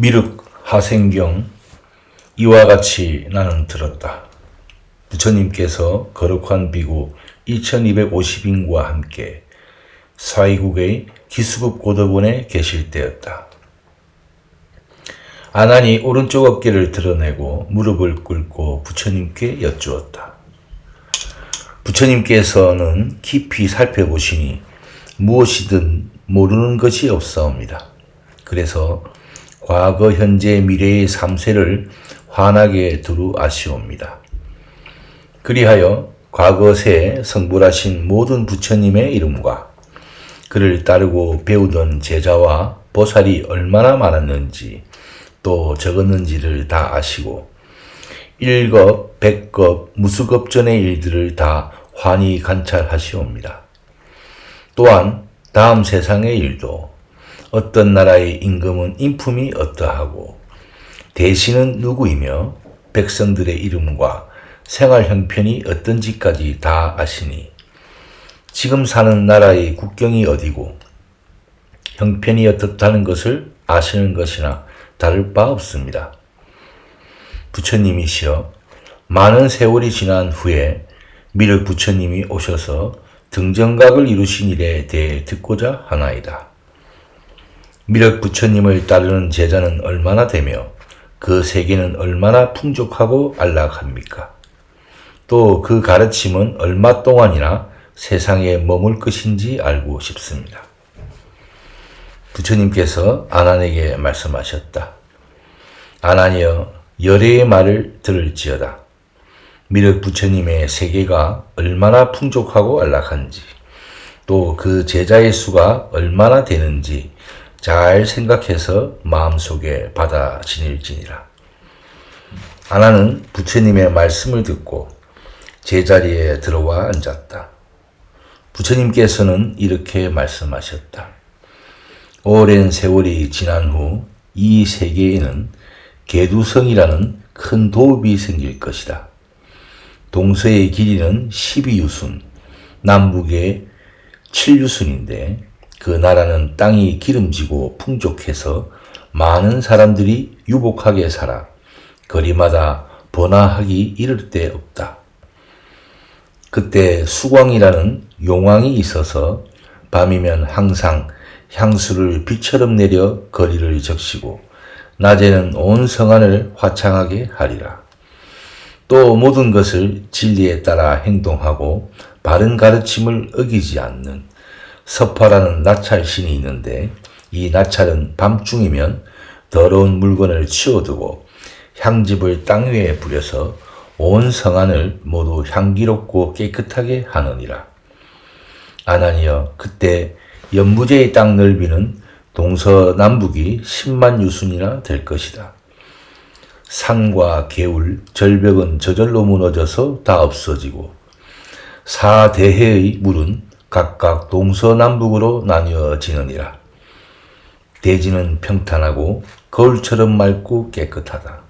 미륵 하생경 이와 같이 나는 들었다. 부처님께서 거룩한 비구 2250인과 함께 사이국의 기수급 고덕원에 계실 때였다. 아난이 오른쪽 어깨를 드러내고 무릎을 꿇고 부처님께 여쭈었다. 부처님께서는 깊이 살펴보시니 무엇이든 모르는 것이 없사옵니다. 그래서 과거, 현재, 미래의 3세를 환하게 두루 아시옵니다. 그리하여 과거세에 성불하신 모든 부처님의 이름과 그를 따르고 배우던 제자와 보살이 얼마나 많았는지 또 적었는지를 다 아시고 1급, 100급, 무수급 전의 일들을 다 환히 관찰하시옵니다. 또한 다음 세상의 일도 어떤 나라의 임금은 인품이 어떠하고 대신은 누구이며 백성들의 이름과 생활 형편이 어떤지까지 다 아시니 지금 사는 나라의 국경이 어디고 형편이 어떻다는 것을 아시는 것이나 다를 바 없습니다. 부처님이시여 많은 세월이 지난 후에 미륵 부처님이 오셔서 등정각을 이루신 일에 대해 듣고자 하나이다. 미륵 부처님을 따르는 제자는 얼마나 되며 그 세계는 얼마나 풍족하고 안락합니까? 또 그 가르침은 얼마 동안이나 세상에 머물 것인지 알고 싶습니다. 부처님께서 아난에게 말씀하셨다. 아난이여 열애의 말을 들을지어다. 미륵 부처님의 세계가 얼마나 풍족하고 안락한지 또 그 제자의 수가 얼마나 되는지 잘 생각해서 마음속에 받아 지닐지니라. 아난은 부처님의 말씀을 듣고 제자리에 들어와 앉았다. 부처님께서는 이렇게 말씀하셨다. 오랜 세월이 지난 후 이 세계에는 계두성이라는 큰 도읍이 생길 것이다. 동서의 길이는 12유순, 남북의 7유순인데 그 나라는 땅이 기름지고 풍족해서 많은 사람들이 유복하게 살아 거리마다 번화하기 이를 데 없다. 그때 수광이라는 용왕이 있어서 밤이면 항상 향수를 비처럼 내려 거리를 적시고 낮에는 온 성안을 화창하게 하리라. 또 모든 것을 진리에 따라 행동하고 바른 가르침을 어기지 않는 서파라는 나찰신이 있는데 이 나찰은 밤중이면 더러운 물건을 치워두고 향즙을 땅 위에 뿌려서 온 성안을 모두 향기롭고 깨끗하게 하느니라. 아난이여 그때 연무제의 땅 넓이는 동서남북이 10만 유순이나 될 것이다. 산과 개울, 절벽은 저절로 무너져서 다 없어지고 4대해의 물은 각각 동서남북으로 나뉘어지느니라. 대지는 평탄하고 거울처럼 맑고 깨끗하다.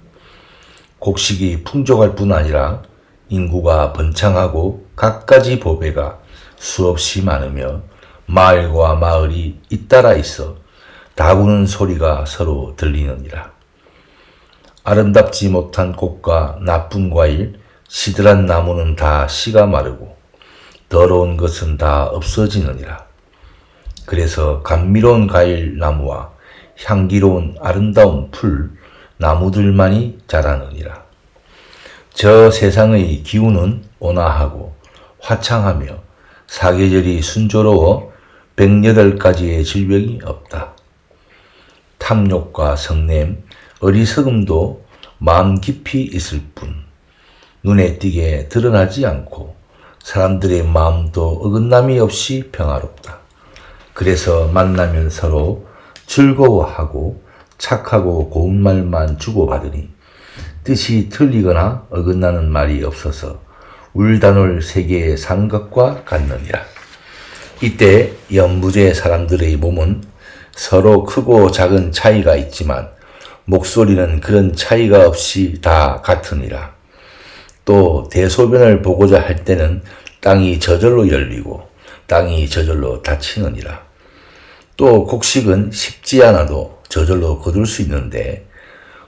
곡식이 풍족할 뿐 아니라 인구가 번창하고 갖가지 보배가 수없이 많으며 마을과 마을이 잇따라 있어 다구는 소리가 서로 들리느니라. 아름답지 못한 꽃과 나쁜 과일, 시들한 나무는 다 씨가 마르고 더러운 것은 다 없어지느니라. 그래서 감미로운 과일 나무와 향기로운 아름다운 풀, 나무들만이 자라느니라. 저 세상의 기운은 온화하고 화창하며 사계절이 순조로워 108가지의 질병이 없다. 탐욕과 성냄, 어리석음도 마음 깊이 있을 뿐 눈에 띄게 드러나지 않고 사람들의 마음도 어긋남이 없이 평화롭다. 그래서 만나면 서로 즐거워하고 착하고 고운 말만 주고받으니 뜻이 틀리거나 어긋나는 말이 없어서 울다놀 세계에 사는 것과 같느니라. 이때 연무제 사람들의 몸은 서로 크고 작은 차이가 있지만 목소리는 그런 차이가 없이 다 같으니라. 또 대소변을 보고자 할 때는 땅이 저절로 열리고 땅이 저절로 닫히느니라. 또 곡식은 식지 않아도 저절로 거둘 수 있는데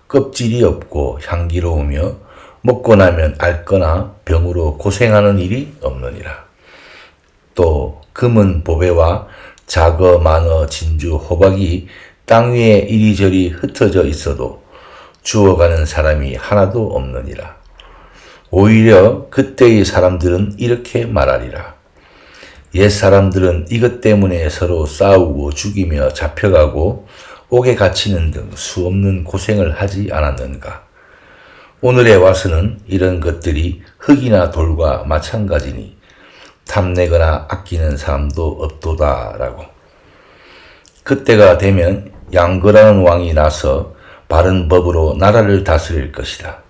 껍질이 없고 향기로우며 먹고 나면 앓거나 병으로 고생하는 일이 없느니라. 또 금은 보배와 자거, 만어, 진주, 호박이 땅 위에 이리저리 흩어져 있어도 주워가는 사람이 하나도 없느니라. 오히려 그때의 사람들은 이렇게 말하리라. 옛 사람들은 이것 때문에 서로 싸우고 죽이며 잡혀가고 옥에 갇히는 등 수없는 고생을 하지 않았는가. 오늘에 와서는 이런 것들이 흙이나 돌과 마찬가지니 탐내거나 아끼는 사람도 없도다라고. 그때가 되면 양거라는 왕이 나서 바른 법으로 나라를 다스릴 것이다.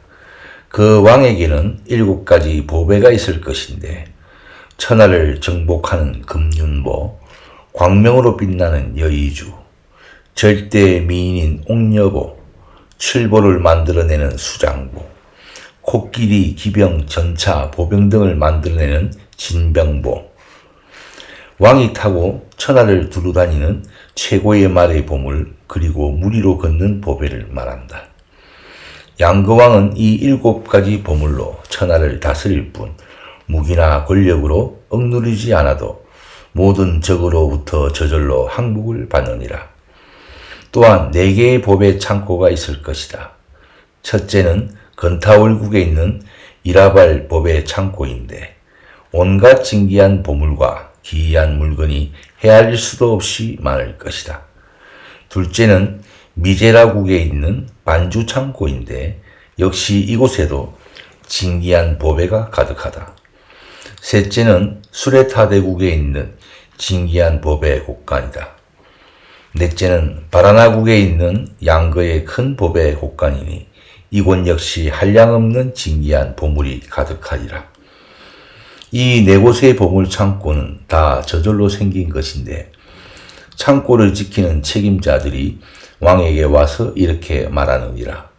그 왕에게는 7가지 보배가 있을 것인데 천하를 정복하는 금윤보, 광명으로 빛나는 여의주, 절대 미인인 옥녀보, 칠보를 만들어내는 수장보, 코끼리, 기병, 전차, 보병 등을 만들어내는 진병보, 왕이 타고 천하를 두루다니는 최고의 말의 보물, 그리고 무리로 걷는 보배를 말한다. 양거왕은 이 7가지 보물로 천하를 다스릴 뿐 무기나 권력으로 억누르지 않아도 모든 적으로부터 저절로 항복을 받느니라. 또한 4개의 보배 창고가 있을 것이다. 첫째는 건타월국에 있는 이라발 보배 창고인데 온갖 진귀한 보물과 기이한 물건이 헤아릴 수도 없이 많을 것이다. 둘째는 미제라국에 있는 반주 창고인데 역시 이곳에도 진귀한 보배가 가득하다. 셋째는 수레타대국에 있는 진귀한 보배 곳간이다. 넷째는 바라나국에 있는 양거의 큰 보배 곳간이니 이곳 역시 한량없는 진귀한 보물이 가득하리라. 이 4곳의 보물 창고는 다 저절로 생긴 것인데 창고를 지키는 책임자들이 왕에게 와서 이렇게 말하느니라.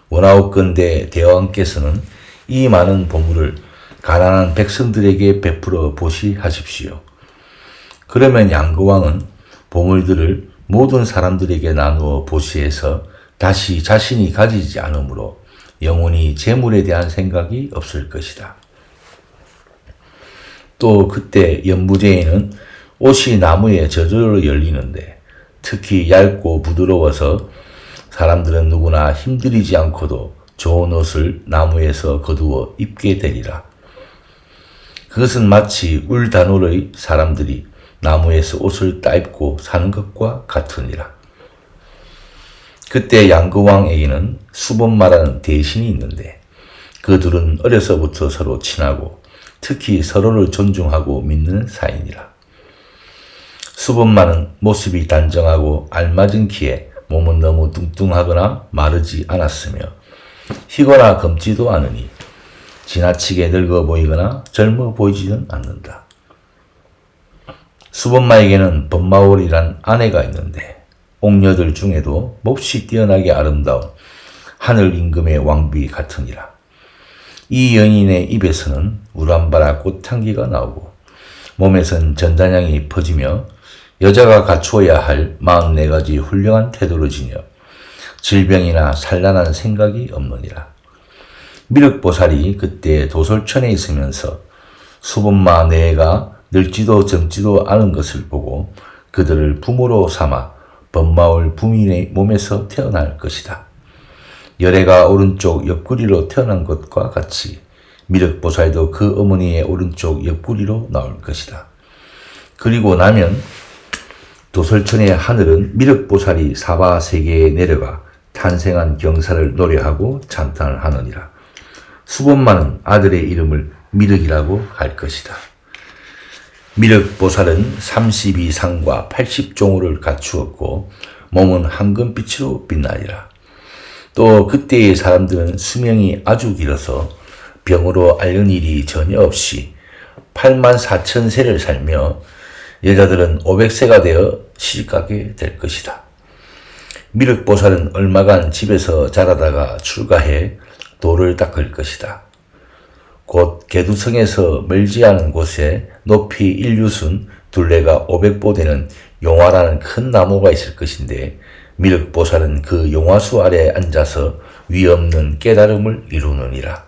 원하옵건대 대왕께서는 이 많은 보물을 가난한 백성들에게 베풀어 보시하십시오. 그러면 양거왕은 보물들을 모든 사람들에게 나누어 보시해서 다시 자신이 가지지 않으므로 영원히 재물에 대한 생각이 없을 것이다. 또 그때 연부제에는 옷이 나무에 저절로 열리는데 특히 얇고 부드러워서 사람들은 누구나 힘들이지 않고도 좋은 옷을 나무에서 거두어 입게 되리라. 그것은 마치 울다놀의 사람들이 나무에서 옷을 따입고 사는 것과 같으니라. 그때 양거왕에게는 수본마라는 대신이 있는데 그 둘은 어려서부터 서로 친하고 특히 서로를 존중하고 믿는 사이니라. 수본마는 모습이 단정하고 알맞은 키에 몸은 너무 뚱뚱하거나 마르지 않았으며 희거나 검지도 않으니 지나치게 늙어 보이거나 젊어 보이지는 않는다. 수본마에게는 범마월이란 아내가 있는데 옥녀들 중에도 몹시 뛰어나게 아름다운 하늘 임금의 왕비 같으니라. 이 여인의 입에서는 우람바라 꽃향기가 나오고 몸에선 전단향이 퍼지며 여자가 갖추어야 할 44가지 훌륭한 태도를 지녀 질병이나 산란한 생각이 없느니라. 미륵보살이 그때 도솔천에 있으면서 수본마 네가 늙지도 젊지도 않은 것을 보고 그들을 부모로 삼아 범마월 부민의 몸에서 태어날 것이다. 열애가 오른쪽 옆구리로 태어난 것과 같이 미륵보살도 그 어머니의 오른쪽 옆구리로 나올 것이다. 그리고 나면 도솔천의 하늘은 미륵보살이 사바세계에 내려가 탄생한 경사를 노래하고 찬탄을 하느니라. 수본마는 아들의 이름을 미륵이라고 할 것이다. 미륵보살은 32상과 80종호를 갖추었고 몸은 황금빛으로 빛나리라. 또 그때의 사람들은 수명이 아주 길어서 병으로 앓는 일이 전혀 없이 84,000세를 살며 여자들은 500세가 되어 시집가게 될 것이다. 미륵보살은 얼마간 집에서 자라다가 출가해 도를 닦을 것이다. 곧 개두성에서 멀지 않은 곳에 높이 1류순 둘레가 500보 되는 용화라는 큰 나무가 있을 것인데 미륵보살은 그 용화수 아래에 앉아서 위없는 깨달음을 이루느니라.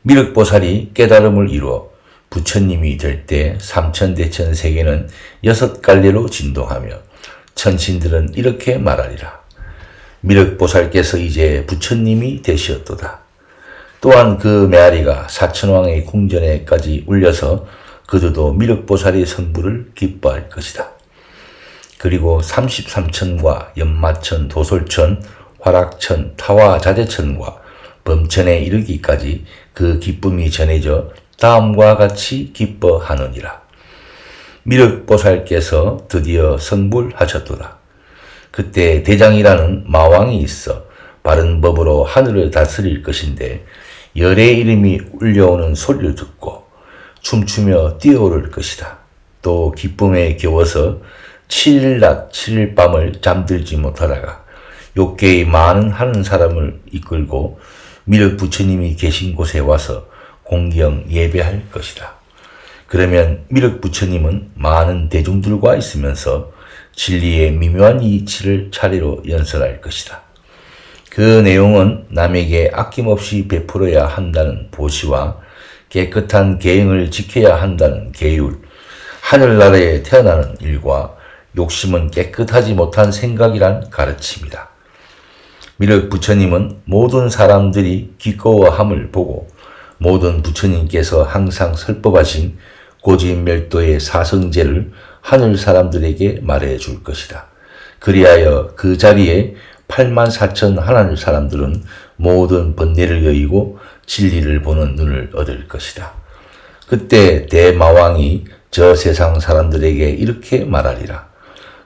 미륵보살이 깨달음을 이루어 부처님이 될 때 삼천대천 세계는 6갈래로 진동하며 천신들은 이렇게 말하리라. 미륵보살께서 이제 부처님이 되시었도다. 또한 그 메아리가 사천왕의 궁전에까지 울려서 그들도 미륵보살의 성부를 기뻐할 것이다. 그리고 33천과 연마천, 도솔천, 화락천, 타화자재천과 범천에 이르기까지 그 기쁨이 전해져 다음과 같이 기뻐하느니라. 미륵보살께서 드디어 성불하셨도다. 그때 대장이라는 마왕이 있어 바른 법으로 하늘을 다스릴 것인데 열의 이름이 울려오는 소리를 듣고 춤추며 뛰어오를 것이다. 또 기쁨에 겨워서 7일 낮 7일 밤을 잠들지 못하다가 욕계의 많은 하는 사람을 이끌고 미륵 부처님이 계신 곳에 와서 공경 예배할 것이다. 그러면 미륵 부처님은 많은 대중들과 있으면서 진리의 미묘한 이치를 차례로 연설할 것이다. 그 내용은 남에게 아낌없이 베풀어야 한다는 보시와 깨끗한 계행을 지켜야 한다는 계율, 하늘나라에 태어나는 일과 욕심은 깨끗하지 못한 생각이란 가르침이다. 미륵 부처님은 모든 사람들이 기꺼워함을 보고 모든 부처님께서 항상 설법하신 고지멸도의 사성제를 하늘 사람들에게 말해줄 것이다. 그리하여 그 자리에 84,000 하늘 사람들은 모든 번뇌를 여의고 진리를 보는 눈을 얻을 것이다. 그때 대마왕이 저 세상 사람들에게 이렇게 말하리라.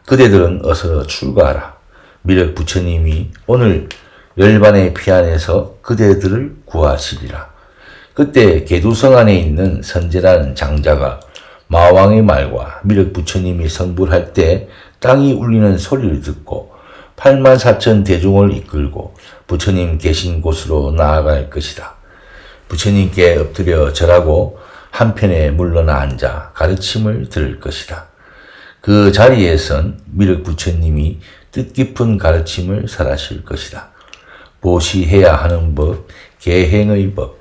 그대들은 어서 출가하라. 미륵 부처님이 오늘 열반의 피안에서 그대들을 구하시리라. 그때 개두성 안에 있는 선제라는 장자가 마왕의 말과 미륵 부처님이 성불할 때 땅이 울리는 소리를 듣고 84,000 대중을 이끌고 부처님 계신 곳으로 나아갈 것이다. 부처님께 엎드려 절하고 한편에 물러나 앉아 가르침을 들을 것이다. 그 자리에선 미륵 부처님이 뜻깊은 가르침을 설하실 것이다. 보시해야 하는 법, 계행의 법,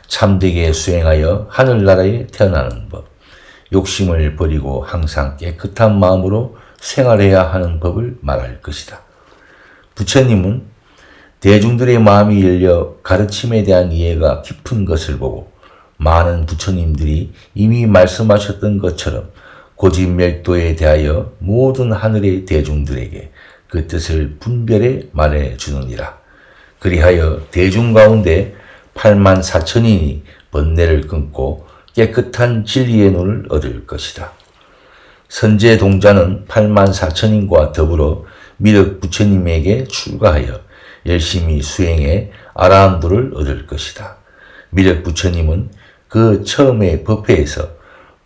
참되게 수행하여 하늘나라에 태어나는 법, 욕심을 버리고 항상 깨끗한 마음으로 생활해야 하는 법을 말할 것이다. 부처님은 대중들의 마음이 열려 가르침에 대한 이해가 깊은 것을 보고 많은 부처님들이 이미 말씀하셨던 것처럼 고지멸도에 대하여 모든 하늘의 대중들에게 그 뜻을 분별해 말해 주느니라. 그리하여 대중 가운데 84,000인이 번뇌를 끊고 깨끗한 진리의 눈을 얻을 것이다. 선제 동자는 84,000인과 더불어 미륵 부처님에게 출가하여 열심히 수행해 아라한도를 얻을 것이다. 미륵 부처님은 그 처음의 법회에서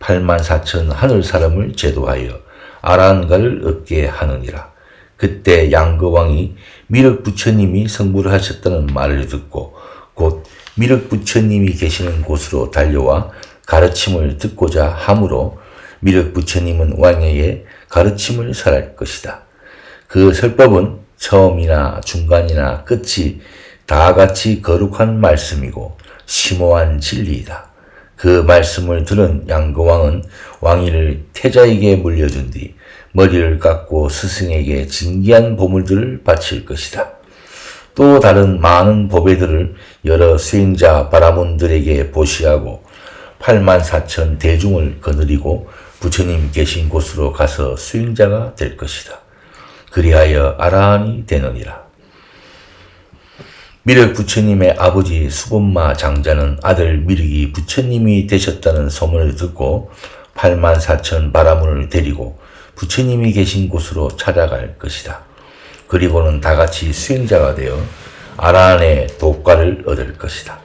84,000 하늘 사람을 제도하여 아라한가를 얻게 하느니라. 그때 양거왕이 미륵 부처님이 성불하셨다는 말을 듣고 곧 미륵 부처님이 계시는 곳으로 달려와 가르침을 듣고자 하므로 미륵 부처님은 왕에게 가르침을 설할 것이다. 그 설법은 처음이나 중간이나 끝이 다 같이 거룩한 말씀이고 심오한 진리이다. 그 말씀을 들은 양거왕은 왕위를 태자에게 물려준 뒤 머리를 깎고 스승에게 진귀한 보물들을 바칠 것이다. 또 다른 많은 보배들을 여러 수행자 바라문들에게 보시하고 84,000 대중을 거느리고 부처님 계신 곳으로 가서 수행자가 될 것이다. 그리하여 아라한이 되느니라. 미륵 부처님의 아버지 수본마 장자는 아들 미륵이 부처님이 되셨다는 소문을 듣고 84,000 바라문을 데리고 부처님이 계신 곳으로 찾아갈 것이다. 그리고는 다같이 수행자가 되어 아라한의 도과를 얻을 것이다.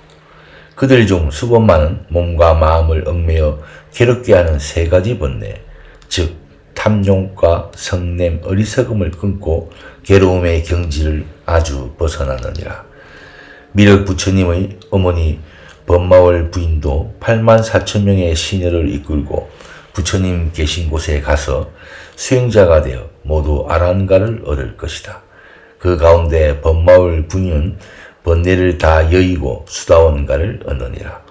그들 중 수본마는 몸과 마음을 얽매여 괴롭게 하는 3가지 번뇌, 즉 탐욕과 성냄, 어리석음을 끊고 괴로움의 경지를 아주 벗어나느니라. 미륵 부처님의 어머니 법마월 부인도 84,000명의 시녀를 이끌고 부처님 계신 곳에 가서 수행자가 되어 모두 아란가를 얻을 것이다. 그 가운데 법마울 분윤 번뇌를 다 여의고 수다원가를 얻느니라.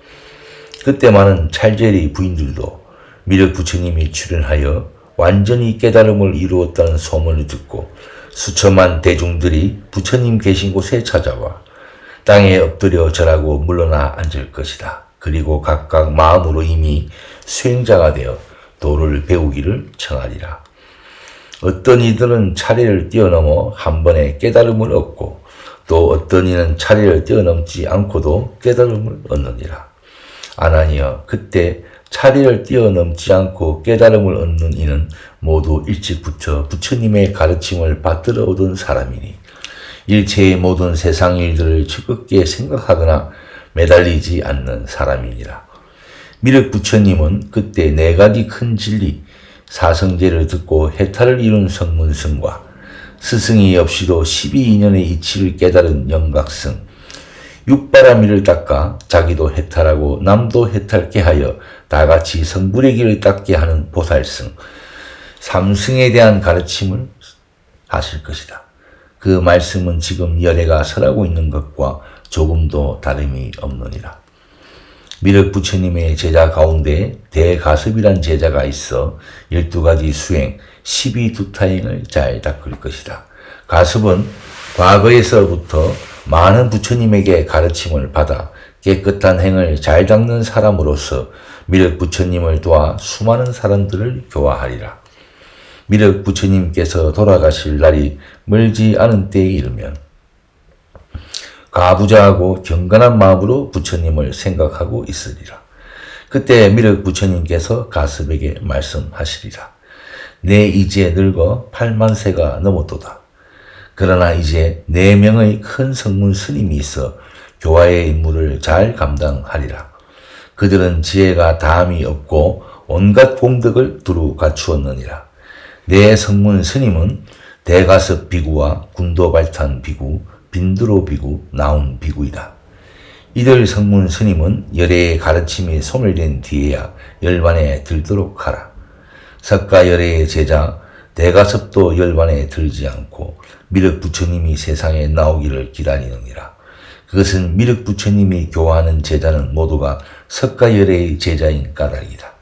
그때 많은 찰제리 부인들도 미륵 부처님이 출현하여 완전히 깨달음을 이루었다는 소문을 듣고 수천만 대중들이 부처님 계신 곳에 찾아와 땅에 엎드려 절하고 물러나 앉을 것이다. 그리고 각각 마음으로 이미 수행자가 되어 도를 배우기를 청하리라. 어떤 이들은 차례를 뛰어넘어 한 번에 깨달음을 얻고 또 어떤 이는 차례를 뛰어넘지 않고도 깨달음을 얻느니라. 아나니여, 그때 차례를 뛰어넘지 않고 깨달음을 얻는 이는 모두 일찍부터 부처님의 가르침을 받들어 오던 사람이니 일체의 모든 세상 일들을 즐겁게 생각하거나 매달리지 않는 사람이니라. 미륵 부처님은 그때 4가지 큰 진리, 사성제를 듣고 해탈을 이룬 성문승과 스승이 없이도 12인연의 이치를 깨달은 영각승, 육바라밀을 닦아 자기도 해탈하고 남도 해탈케 하여 다같이 성불의 길을 닦게 하는 보살승, 삼승에 대한 가르침을 하실 것이다. 그 말씀은 지금 열애가 설하고 있는 것과 조금도 다름이 없느니라. 미륵 부처님의 제자 가운데 대가섭이란 제자가 있어 12가지 수행, 12두타행을 잘 닦을 것이다. 가섭은 과거에서부터 많은 부처님에게 가르침을 받아 깨끗한 행을 잘 닦는 사람으로서 미륵 부처님을 도와 수많은 사람들을 교화하리라. 미륵 부처님께서 돌아가실 날이 멀지 않은 때에 이르면 가부좌하고 경건한 마음으로 부처님을 생각하고 있으리라. 그때 미륵 부처님께서 가섭에게 말씀하시리라. 내 이제 늙어 8만세가 넘었도다. 그러나 이제 4명의 큰 성문 스님이 있어 교화의 임무를 잘 감당하리라. 그들은 지혜가 다함이 없고 온갖 공덕을 두루 갖추었느니라. 내 성문 스님은 대가섭 비구와 군도발탄 비구, 빈드로 비구, 나운 비구이다. 이들 성문 스님은 열애의 가르침이 소멸된 뒤에야 열반에 들도록 하라. 석가열애의 제자 대가섭도 열반에 들지 않고 미륵 부처님이 세상에 나오기를 기다리느니라. 그것은 미륵 부처님이 교화하는 제자는 모두가 석가열애의 제자인 까닭이다.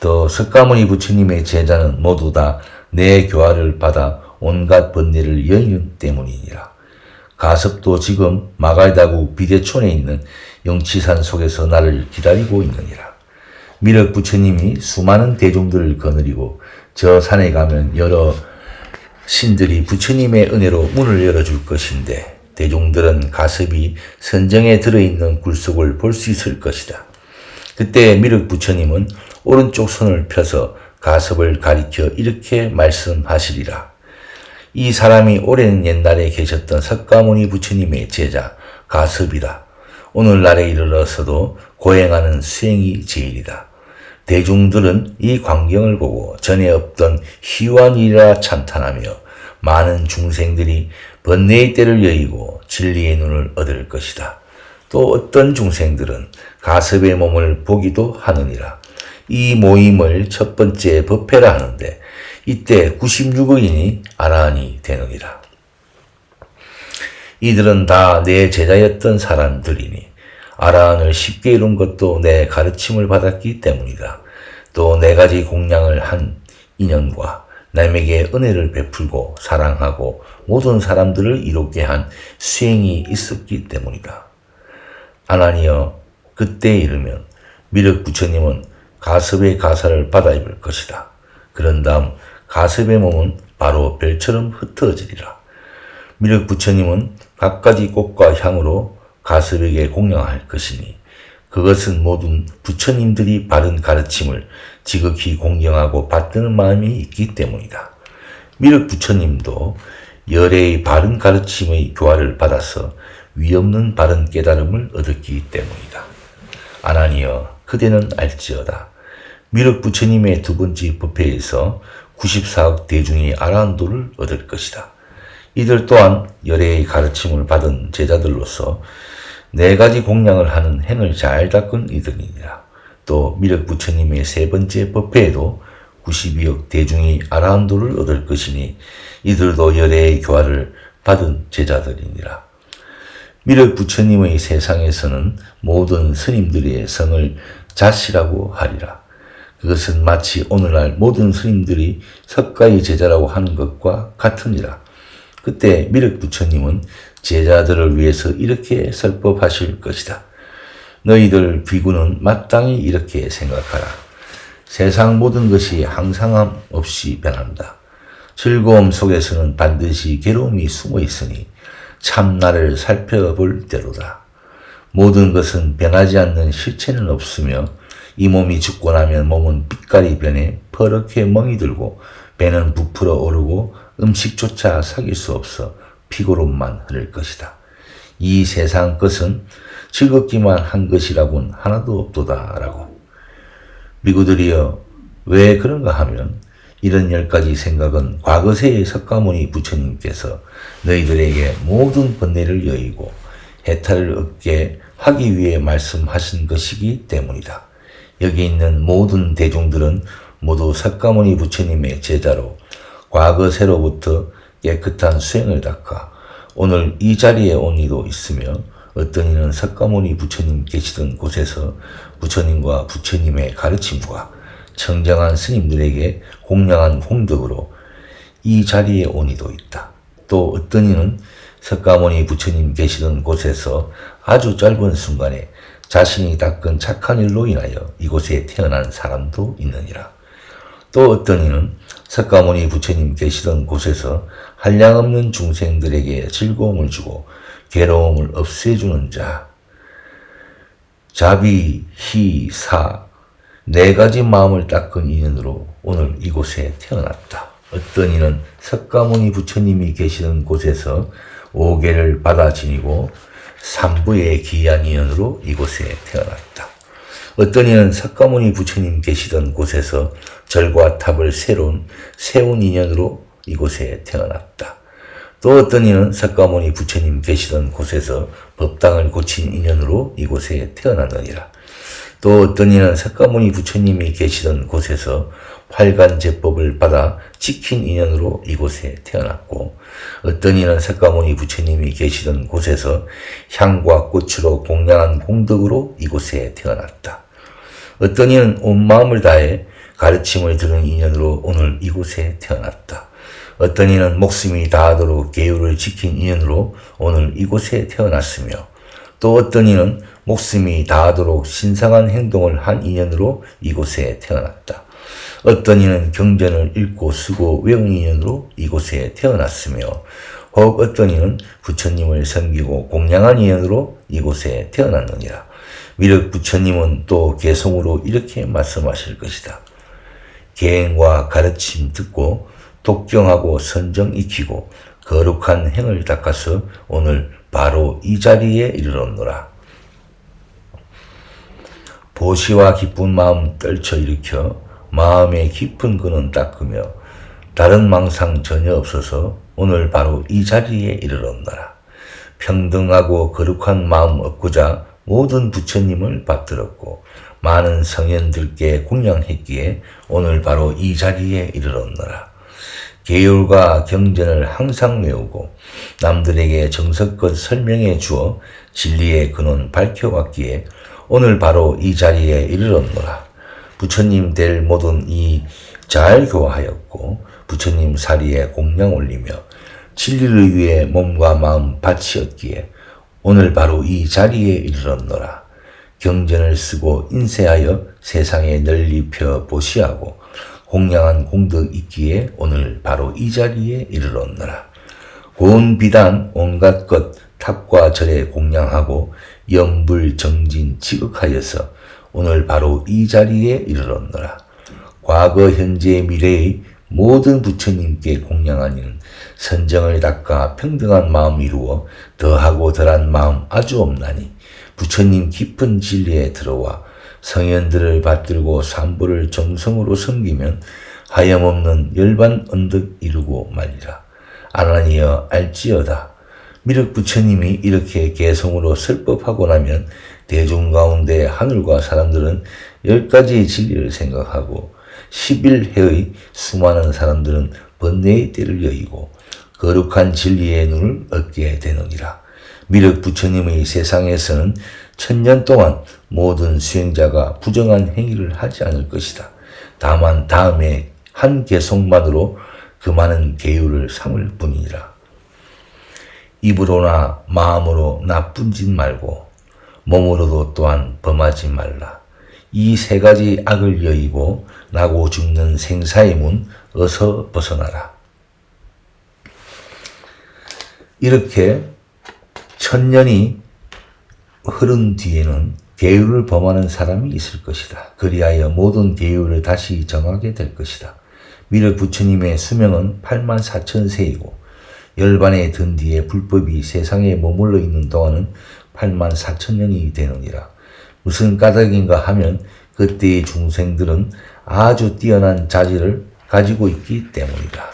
또 석가모니 부처님의 제자는 모두 다 내 교화를 받아 온갖 번뇌를 여의는 때문이니라. 가섭도 지금 마갈다구 비대촌에 있는 영치산 속에서 나를 기다리고 있느니라. 미륵 부처님이 수많은 대중들을 거느리고 저 산에 가면 여러 신들이 부처님의 은혜로 문을 열어줄 것인데 대중들은 가섭이 선정에 들어있는 굴속을 볼 수 있을 것이다. 그때 미륵 부처님은 오른쪽 손을 펴서 가섭을 가리켜 이렇게 말씀하시리라. 이 사람이 오랜 옛날에 계셨던 석가모니 부처님의 제자 가섭이다. 오늘날에 이르러서도 고행하는 수행이 제일이다. 대중들은 이 광경을 보고 전에 없던 희유한 일이라 찬탄하며 많은 중생들이 번뇌의 때를 여의고 진리의 눈을 얻을 것이다. 또 어떤 중생들은 가섭의 몸을 보기도 하느니라. 이 모임을 첫 번째 법회라 하는데 이때 96억인이 아라한이 되느니라. 이들은 다 내 제자였던 사람들이니 아라한을 쉽게 이룬 것도 내 가르침을 받았기 때문이다. 또 4가지 공양을 한 인연과 남에게 은혜를 베풀고 사랑하고 모든 사람들을 이롭게 한 수행이 있었기 때문이다. 아나니여, 그때 이르면 미륵 부처님은 가섭의 가사를 받아 입을 것이다. 그런 다음 가섭의 몸은 바로 별처럼 흩어지리라. 미륵 부처님은 갖가지 꽃과 향으로 가섭에게 공양할 것이니 그것은 모든 부처님들이 바른 가르침을 지극히 공경하고 받드는 마음이 있기 때문이다. 미륵 부처님도 열애의 바른 가르침의 교화를 받아서 위없는 바른 깨달음을 얻었기 때문이다. 아나니여, 그대는 알지어다. 미륵 부처님의 2번째 법회에서 94억 대중이 아라한도를 얻을 것이다. 이들 또한 열애의 가르침을 받은 제자들로서 4가지 공양을 하는 행을 잘 닦은 이들이니라. 또 미륵 부처님의 세 번째 법회에도 92억 대중이 아라한도를 얻을 것이니 이들도 열애의 교화를 받은 제자들이니라. 미륵 부처님의 세상에서는 모든 스님들의 성을 자시라고 하리라. 그것은 마치 오늘날 모든 스님들이 석가의 제자라고 하는 것과 같으니라. 그때 미륵 부처님은 제자들을 위해서 이렇게 설법하실 것이다. 너희들 비구는 마땅히 이렇게 생각하라. 세상 모든 것이 항상함 없이 변한다. 즐거움 속에서는 반드시 괴로움이 숨어 있으니 참 나를 살펴볼 대로다. 모든 것은 변하지 않는 실체는 없으며 이 몸이 죽고 나면 몸은 빛깔이 변해 퍼렇게 멍이 들고 배는 부풀어 오르고 음식조차 사귈 수 없어 피고름만 흐를 것이다. 이 세상 것은 즐겁기만 한 것이라고는 하나도 없도다라고. 미구들이여, 왜 그런가 하면 이런 10가지 생각은 과거세의 석가모니 부처님께서 너희들에게 모든 번뇌를 여의고 해탈을 얻게 하기 위해 말씀하신 것이기 때문이다. 여기 있는 모든 대중들은 모두 석가모니 부처님의 제자로 과거세로부터 깨끗한 수행을 닦아 오늘 이 자리에 온 이도 있으며 어떤 이는 석가모니 부처님 계시던 곳에서 부처님과 부처님의 가르침과 청정한 스님들에게 공양한 공덕으로 이 자리에 온 이도 있다. 또 어떤 이는 석가모니 부처님 계시던 곳에서 아주 짧은 순간에 자신이 닦은 착한 일로 인하여 이곳에 태어난 사람도 있느니라. 또 어떤 이는 석가모니 부처님 계시던 곳에서 한량없는 중생들에게 즐거움을 주고 괴로움을 없애주는 자, 자비, 희, 사, 4가지 마음을 닦은 인연으로 오늘 이곳에 태어났다. 어떤 이는 석가모니 부처님이 계시는 곳에서 5계를 받아 지니고 3부의 기이한 인연으로 이곳에 태어났다. 어떤 이는 석가모니 부처님 계시던 곳에서 절과 탑을 세운 인연으로 이곳에 태어났다. 또 어떤 이는 석가모니 부처님 계시던 곳에서 법당을 고친 인연으로 이곳에 태어났느니라. 또 어떤 이는 석가모니 부처님이 계시던 곳에서 활간제법을 받아 지킨 인연으로 이곳에 태어났고, 어떤 이는 석가모니 부처님이 계시던 곳에서 향과 꽃으로 공양한 공덕으로 이곳에 태어났다. 어떤 이는 온 마음을 다해 가르침을 들은 인연으로 오늘 이곳에 태어났다. 어떤 이는 목숨이 다하도록 계율을 지킨 인연으로 오늘 이곳에 태어났으며, 또 어떤 이는 목숨이 다하도록 신성한 행동을 한 인연으로 이곳에 태어났다. 어떤 이는 경전을 읽고 쓰고 외운 인연으로 이곳에 태어났으며, 혹 어떤 이는 부처님을 섬기고 공양한 인연으로 이곳에 태어났느니라. 미륵 부처님은 또 개성으로 이렇게 말씀하실 것이다. 계행과 가르침 듣고 독경하고 선정 익히고 거룩한 행을 닦아서 오늘 바로 이 자리에 이르렀노라. 보시와 기쁜 마음 떨쳐 일으켜 마음의 깊은 근원 닦으며 다른 망상 전혀 없어서 오늘 바로 이 자리에 이르렀노라. 평등하고 거룩한 마음 얻고자 모든 부처님을 받들었고 많은 성현들께 공양했기에 오늘 바로 이 자리에 이르렀노라. 계율과 경전을 항상 외우고 남들에게 정석껏 설명해 주어 진리의 근원 밝혀왔기에 오늘 바로 이 자리에 이르렀노라. 부처님 될 모든 이 잘 교화하였고 부처님 사리에 공양 올리며 진리를 위해 몸과 마음 바치었기에 오늘 바로 이 자리에 이르렀노라. 경전을 쓰고 인쇄하여 세상에 널리 펴 보시하고 공양한 공덕 있기에 오늘 바로 이 자리에 이르렀노라. 고운 비단 온갖 것 탑과 절에 공양하고 염불 정진 지극하여서 오늘 바로 이 자리에 이르렀노라. 과거 현재 미래의 모든 부처님께 공양한 이는 선정을 닦아 평등한 마음 이루어 더하고 덜한 마음 아주 없나니 부처님 깊은 진리에 들어와 성현들을 받들고 삼부를 정성으로 섬기면 하염없는 열반 언덕 이루고 말리라. 아나니여 알지어다. 미륵 부처님이 이렇게 개성으로 설법하고 나면 대중 가운데 하늘과 사람들은 10가지 진리를 생각하고 11해의 수많은 사람들은 번뇌의 때를 여의고 거룩한 진리의 눈을 얻게 되느니라. 미륵 부처님의 세상에서는 1000년 동안 모든 수행자가 부정한 행위를 하지 않을 것이다. 다만 다음에 한 개성만으로 그 많은 계율을 삼을 뿐이니라. 입으로나 마음으로 나쁜 짓 말고 몸으로도 또한 범하지 말라. 이 3가지 악을 여의고 나고 죽는 생사의 문 어서 벗어나라. 이렇게 1000년이 흐른 뒤에는 계율을 범하는 사람이 있을 것이다. 그리하여 모든 계율을 다시 정하게 될 것이다. 미륵 부처님의 수명은 84,000세이고 열반에 든 뒤에 불법이 세상에 머물러 있는 동안은 84,000년이 되느니라. 무슨 까닭인가 하면 그때의 중생들은 아주 뛰어난 자질을 가지고 있기 때문이다.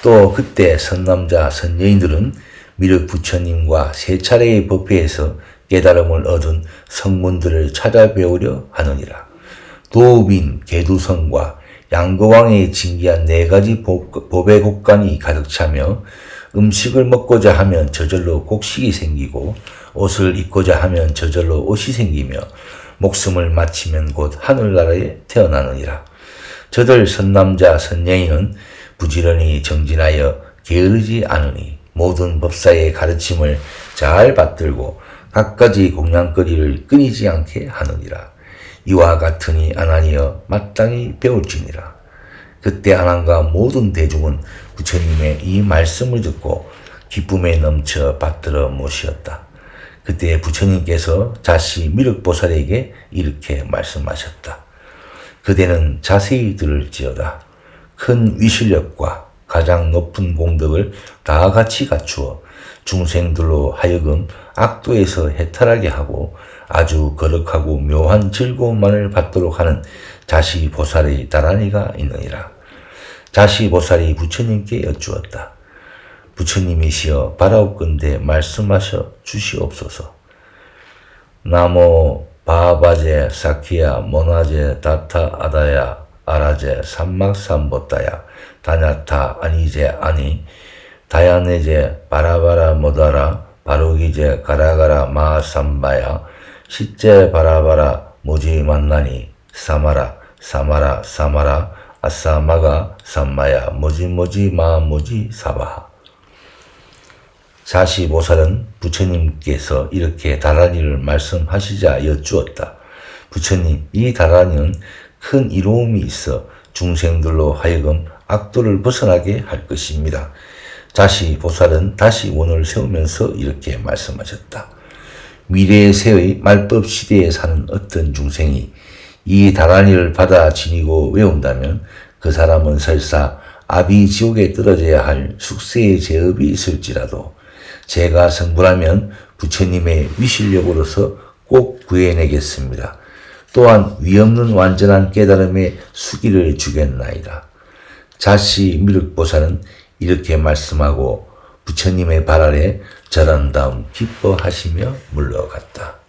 또 그때 선남자 선여인들은 미륵 부처님과 3차례의 법회에서 깨달음을 얻은 성문들을 찾아배우려 하느니라. 도읍인 개두성과 양거왕의 징기한 4가지 법의 곡간이 가득 차며 음식을 먹고자 하면 저절로 곡식이 생기고 옷을 입고자 하면 저절로 옷이 생기며 목숨을 마치면 곧 하늘나라에 태어나느니라. 저들 선남자 선여인은 부지런히 정진하여 게으르지 않으니 모든 법사의 가르침을 잘 받들고 갖가지 공양거리를 끊이지 않게 하느니라. 이와 같으니 안하니여 마땅히 배울지니라. 그때 안한과 모든 대중은 부처님의 이 말씀을 듣고 기쁨에 넘쳐 받들어 모시었다. 그때 부처님께서 자시 미륵보살에게 이렇게 말씀하셨다. 그대는 자세히 들을지어다. 큰 위실력과 가장 높은 공덕을 다 같이 갖추어 중생들로 하여금 악도에서 해탈하게 하고 아주 거룩하고 묘한 즐거움만을 받도록 하는 자시보살의 다라니가 있느니라. 자시보살이 부처님께 여쭈었다. 부처님이시여 바라옵건대 말씀하셔 주시옵소서. 나모 바바제 사키야 모나제 다타 아다야 아라제 삼막삼보따야 다냐타 아니제 아니 다야네제 바라바라 모다라 바로기제 가라가라 마삼바야 시제 바라바라 모지 만나니 사마라 사마라 사마라 아사마가 삼마야 모지 마모지 사바하. 자시보살은 부처님께서 이렇게 다라니를 말씀하시자 여쭈었다. 부처님, 이 다라니는 큰 이로움이 있어 중생들로 하여금 악도를 벗어나게 할 것입니다. 자시보살은 다시 원을 세우면서 이렇게 말씀하셨다. 미래세의 말법 시대에 사는 어떤 중생이 이 다라니를 받아 지니고 외운다면 그 사람은 설사 아비지옥에 떨어져야 할 숙세의 제업이 있을지라도 제가 성불하면 부처님의 위실력으로서 꼭 구해내겠습니다. 또한 위없는 완전한 깨달음의 수기를 주겠나이다. 자시 미륵보살은 이렇게 말씀하고 부처님의 발 아래 절한 다음 기뻐하시며 물러갔다.